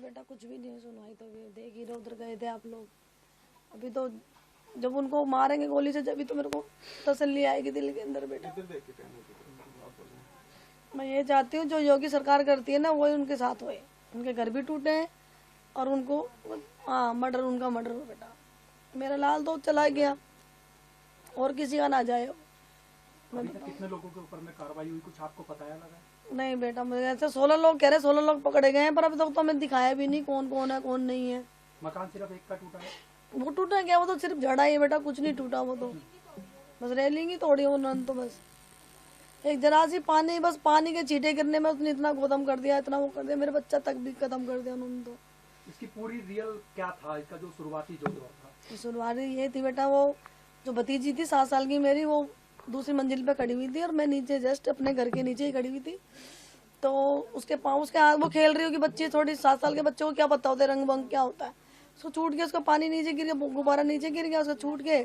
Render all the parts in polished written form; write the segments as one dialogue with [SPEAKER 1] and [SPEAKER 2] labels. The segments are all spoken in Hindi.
[SPEAKER 1] बेटा कुछ भी नहीं सुनाई, तो देख ही रहे उधर गए थे आप लोग। अभी तो जब उनको मारेंगे गोली से जब तो मेरे को तसल्ली आएगी दिल के अंदर। बेटा मैं ये चाहती हूँ जो योगी सरकार करती है ना वही उनके साथ होए, उनके घर भी टूटे हैं और उनको मर्डर, उनका मर्डर हो। बेटा मेरा लाल तो चला गया और किसी का ना जाए।
[SPEAKER 2] कितने लोगों के ऊपर में कार्रवाई हुई, कुछ आपको पता है लगा?
[SPEAKER 1] नहीं बेटा मुझे ऐसे 16 लोग कह रहे, 16 लोग पकड़े गए हैं, पर अभी तक तो हमें दिखाया भी नहीं कौन कौन है कौन नहीं है।
[SPEAKER 2] मकान सिर्फ एक का टूटा है?
[SPEAKER 1] वो टूटा क्या, वो तो सिर्फ जड़ा ही है बेटा, कुछ नहीं टूटा। वो तो बस रेलिंग ही तोड़ी उन्होंने, तो बस एक जरा सी पानी, बस पानी के छींटे गिरने में उसने इतना खत्म कर दिया, इतना वो कर दिया, मेरे बच्चा तक भी खत्म कर दिया उन्होंने। तो
[SPEAKER 2] इसकी पूरी रियल क्या था, इसका जो शुरुआती जो दौर था?
[SPEAKER 1] तो शुरुआती ये थी बेटा, वो जो भतीजी थी 7 साल की मेरी, वो दूसरी मंजिल पे खड़ी हुई थी और मैं नीचे जस्ट अपने घर के नीचे ही खड़ी हुई थी। तो उसके पाँव, उसके हाथ, वो खेल रही होगी बच्ची थोड़ी, 7 साल के बच्चे को क्या पता होता है रंग बंग क्या होता है। उसको छूट के, उसका पानी नीचे गिर गया, गुब्बारा नीचे गिर गया, उसका छूट के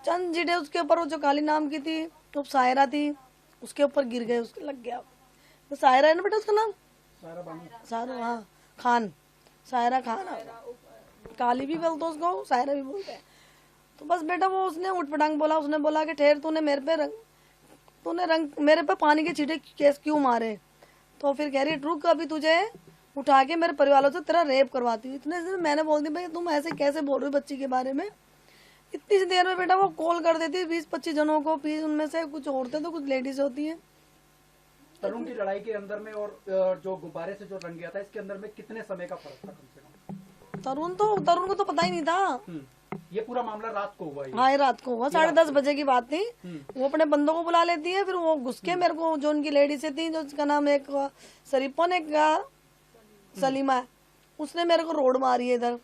[SPEAKER 1] चंद जीटे उसके ऊपर, वो जो काली नाम की थी तो सायरा थी, उसके ऊपर गिर गए, उसके लग गया। तो सायरा है ना बेटा उसका नाम, सायरा, हाँ खान, सायरा खान, काली भी बोलते उसको, सायरा भी बोलते हैं। तो बस बेटा वो उसने उठपटांग बोला, उसने बोला कि ठहर, तूने मेरे पे पानी के छींटे केस क्यों मारे? तो फिर कह रही रुक, अभी तुझे उठा के मेरे परिवार वालों से तेरा रेप करवाती हूँ। इतने देर मैंने बोल दी भाई तुम ऐसे कैसे बोल रही हो बच्ची के बारे में। इतनी सी देर में बेटा वो कॉल कर देती 20-25 जनों को, फिर उनमें से कुछ औरतें तो कुछ लेडीज होती हैं।
[SPEAKER 2] तरुण की लड़ाई के अंदर में और जो गुब्बारे से जो रंग गया था, इसके अंदर में कितने समय का फर्क था कम से कम?
[SPEAKER 1] तरुण को तो पता ही नहीं था।
[SPEAKER 2] ये पूरा मामला रात को हुआ?
[SPEAKER 1] हाँ ये रात को हुआ, 10:30 बजे की बात थी। वो अपने बंदों को बुला लेती है, फिर वो घुस के मेरे को, जो उनकी लेडी से थी, जो उसका नाम एक शरीफन, एक सलीमा है, उसने मेरे को रोड मारी है इधर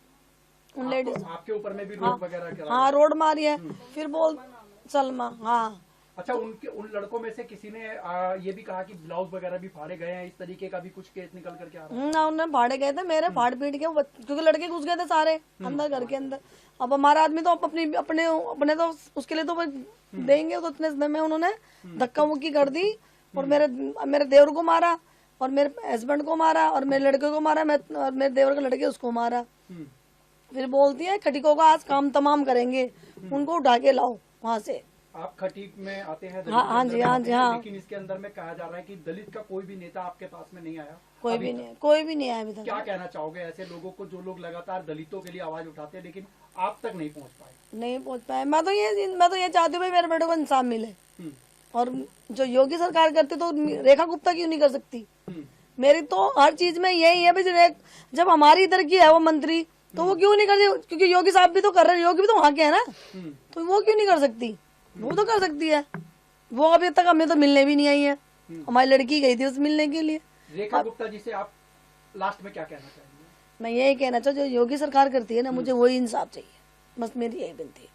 [SPEAKER 1] उन लेडीज।
[SPEAKER 2] आपके ऊपर में भी रोड वगैरह?
[SPEAKER 1] हाँ रोड मारी है। फिर बोल सलमा, हाँ।
[SPEAKER 2] अच्छा, उन लड़कों में से किसी ने ये भी कहा कि ब्लाउज वगैरह भी फाड़े गए हैं, इस तरीके का भी कुछ केस निकल करके आ रहा है?
[SPEAKER 1] ना उन्होंने फाड़े गए थे मेरे, फाड़ पीट के, क्योंकि लड़के घुस गए थे सारे अंदर घर के अंदर। अब हमारा आदमी तो अपने तो उसके लिए तो देंगे, तो इतने समय में उन्होंने धक्का मुक्की कर दी और मेरे देवर को मारा और मेरे हस्बैंड को मारा और मेरे लड़के को मारा, और मेरे देवर के लड़के उसको मारा। फिर बोलती है खटिकों का आज काम तमाम करेंगे, उनको उठा के लाओ वहाँ से।
[SPEAKER 2] आप खटीक में आते हैं?
[SPEAKER 1] हाँ जी, हाँ जी, हाँ।
[SPEAKER 2] लेकिन इसके अंदर में कहा जा रहा है कि दलित का कोई भी नेता आपके पास में नहीं आया?
[SPEAKER 1] कोई भी नहीं आया अभी तक।
[SPEAKER 2] क्या कहना चाहोगे ऐसे लोगों को, जो लोग लगातार दलितों के लिए आवाज उठाते हैं लेकिन आप तक नहीं पहुंच पाए? मैं तो ये चाहती हूँ भाई मेरे बेटे को इंसाफ मिले। और जो योगी सरकार करती तो रेखा गुप्ता क्यों नहीं कर सकती? मेरी तो हर चीज में यही है भाई, जब हमारी इधर की है वो मंत्री, तो वो क्यों नहीं करती? क्योंकि योगी साहब भी तो कर रहे हैं, योगी भी तो वहाँ के है ना, तो वो क्यों नहीं कर सकती? वो तो कर सकती है। वो अभी तक हमें तो मिलने भी नहीं आई है, हमारी लड़की गई थी उस मिलने के लिए। रेखा गुप्ता जी से आप लास्ट में क्या कहना चाहेंगे?
[SPEAKER 1] मैं यही कहना चाहूँ जो योगी सरकार करती है ना, मुझे वही इंसाफ चाहिए, बस मेरी यही विनती है।